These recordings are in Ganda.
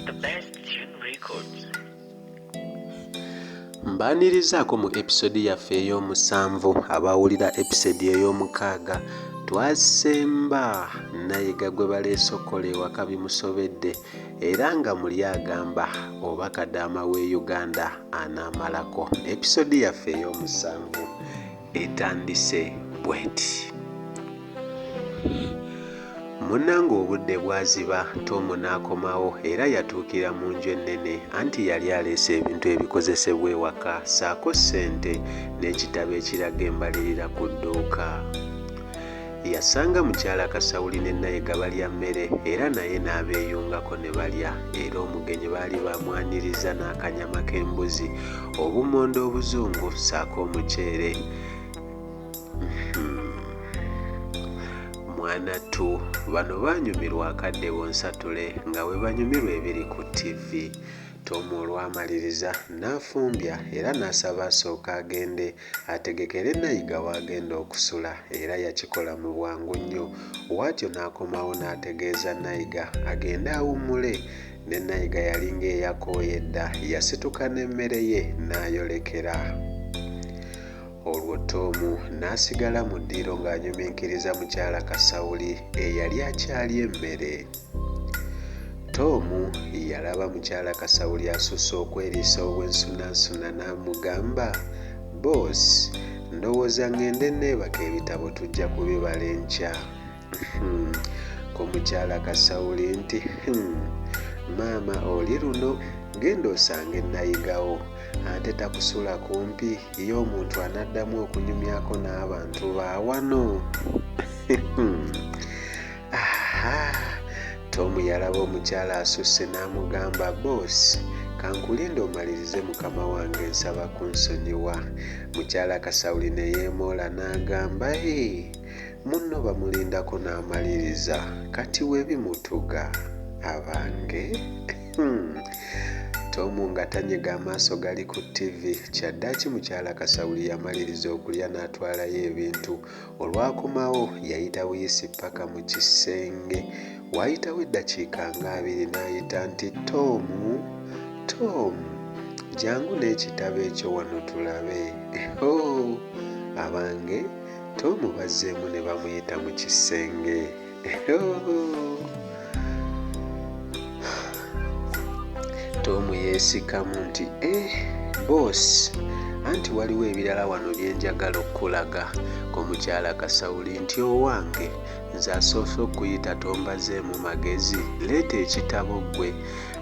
The best tune records. Mbanirizaako mu episode yaffe ey'omusanvu abawulira episode ey'omukaaga twasemba nayiga gwe baleese okkola ewaka bimusobedde era nga muli agamba oba Kadaama w'e Uganda anaamalako. Episode yaffe ey'omusanvu etandise bweti. Munnange obudde bwaziba Tom n'akomawo era yatuukira mu nju ennene anti yali aleese ebintu ebikozesebwa ewaka ssaako ssente n'ekitabo ekiraga embalirira ku dduuka. Yasanga mukyala Kasawuli ne Nayiga balya mmere era naye n'abeeyungako ne balya era omugenyi baali bamwaniriza n'akanyama k'embuzi, obummonde obuzungu ssaako omuceere. Mwana tu bano baanyumirwa akadde bonsatule nga bwe banyumirwa ebiri ku TV. Tom olwamaliriza n'afumbya era n'asaba asooka agende ategekere Nayiga w'agenda okusula era yakikola mu bwangu nnyo. Bw'atyo n'akomawo n'ategeeza Nayiga agende awummule ne Nayiga yalinga eyakooye dda, yasituka n'emmere ye n'ayolekera. Olwo Tom n'asigala mu ddiiro ng'anyuminkiriza mukyala Kasawuli eyali akyali emmere. Tom yalaba mukyala Kasawuli asusse okweriisa obwensunansuna n'amugamba, "Boss, ndowooza ngende neebaka ebitabo tujja kubibala enkya." Ko mukyala Kasawuli nti, "Maama oli luno, genda osange Nayigawo, ate takusula kumpi ye omuntu anaddamu okunyumyako n'abantu baawano." Tom yalaba omukyala asusse n'amugamba, "Boss, kankulinde omalirize mukama wange nsaba kunsonyiwa." Mukyala Kasawuli ne yeemoola n'agamba, "Munno bamulindako n'amaliriza, kati we bimutuga abange." Tom nga tanyega amaaso gali ku TV, kyaddaaki mukyala Kasawuli yamaliriza okulya n'atwalayo ebintu. Olwakomawo yayita buyisi paka mu kisenge. Waayitawo eddakiika nga 2 n'ayita nti, "Tom, jangu n'ekitabo ekyo wano tulabe." Abange, Tom bazzeemu ne bamuyita mu kisenge. Tom yeesikamu nti, "Boss, anti waliwo ebirala wano bye njagala okulaga." Ko mukyala Kasawuli nti, "Owange, nze asoose okuyita tombazeemu magezi, leeta ekitabo ggwe."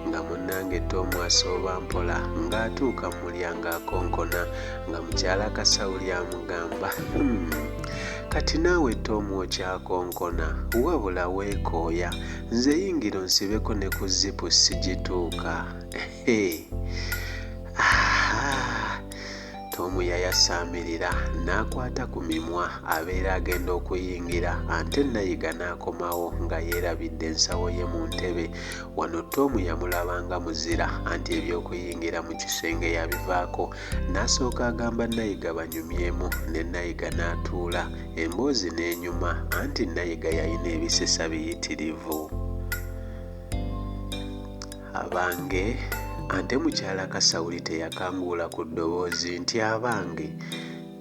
Nga munnange Tom asooba mpola ng'atuuka mu mulyango akonkona nga mukyala Kasawuli amugamba, "Kati naawe Tom okyakonkona, wabula weekooya, nze yingira onsibeko ne ku zipu sigituuka." Tom yayasaamirira n'akwata ku mimwa abeera agenda okuyingira, ate Nayiga n'akomawo nga yeerabidde ensawo ye mu ntebe. Wano Tom yamulabanga muzira anti eby'okuyingira mu kisenge yabivaako. N'asooka agamba Nayiga banyumyemu ne Nayiga n'atuula, emboozi n'enyuma anti Nayiga yalina ebisesa biyitirivu. Abange, ate mukyala Kasawuli teyakanguula ku ddoboozi nti, "Abange,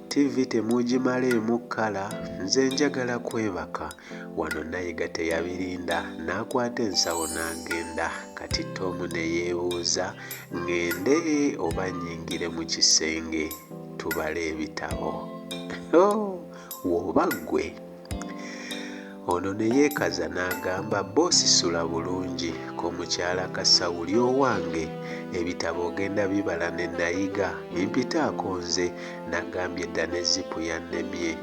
TV temuugimaleemu kkala, nze njagala kwebaka." Wano Nayiga teyabirinda n'akwata ensawo n'agenda. Kati Tom ne yeebuuza, "Ngende oba nnyingire mu kisenge tubale ebitabo?" Woba ggwe. Ono ne yeekaza n'agamba, "Boosi sula bulungi." Ko mukyala Kasawuli, "Owange, ebitabo ogenda bibala ne Nayiga, mpitaako nze." N'agambye dda ne zipu yannemye.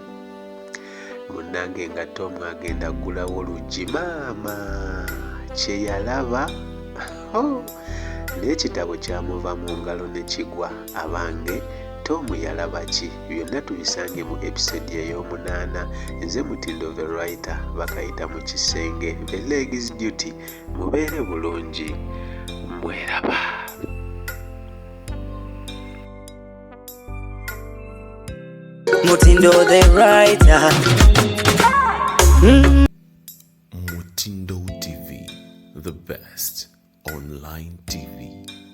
Munnange nga Tom agenda ggulawo luggi, maama kye yalaba, n'ekitabo kyamuva mu ngalo ne kigwa. Abange, Tom yalaba ki? Byonna tubisange mu episode ey'omunaana. Nze Mutindo The Writter, bakayita mu kisenge. The Legs Duty. Mubeere bulungi. Mweraba. Mutindo The Writter. Mutindo TV, the best Online TV.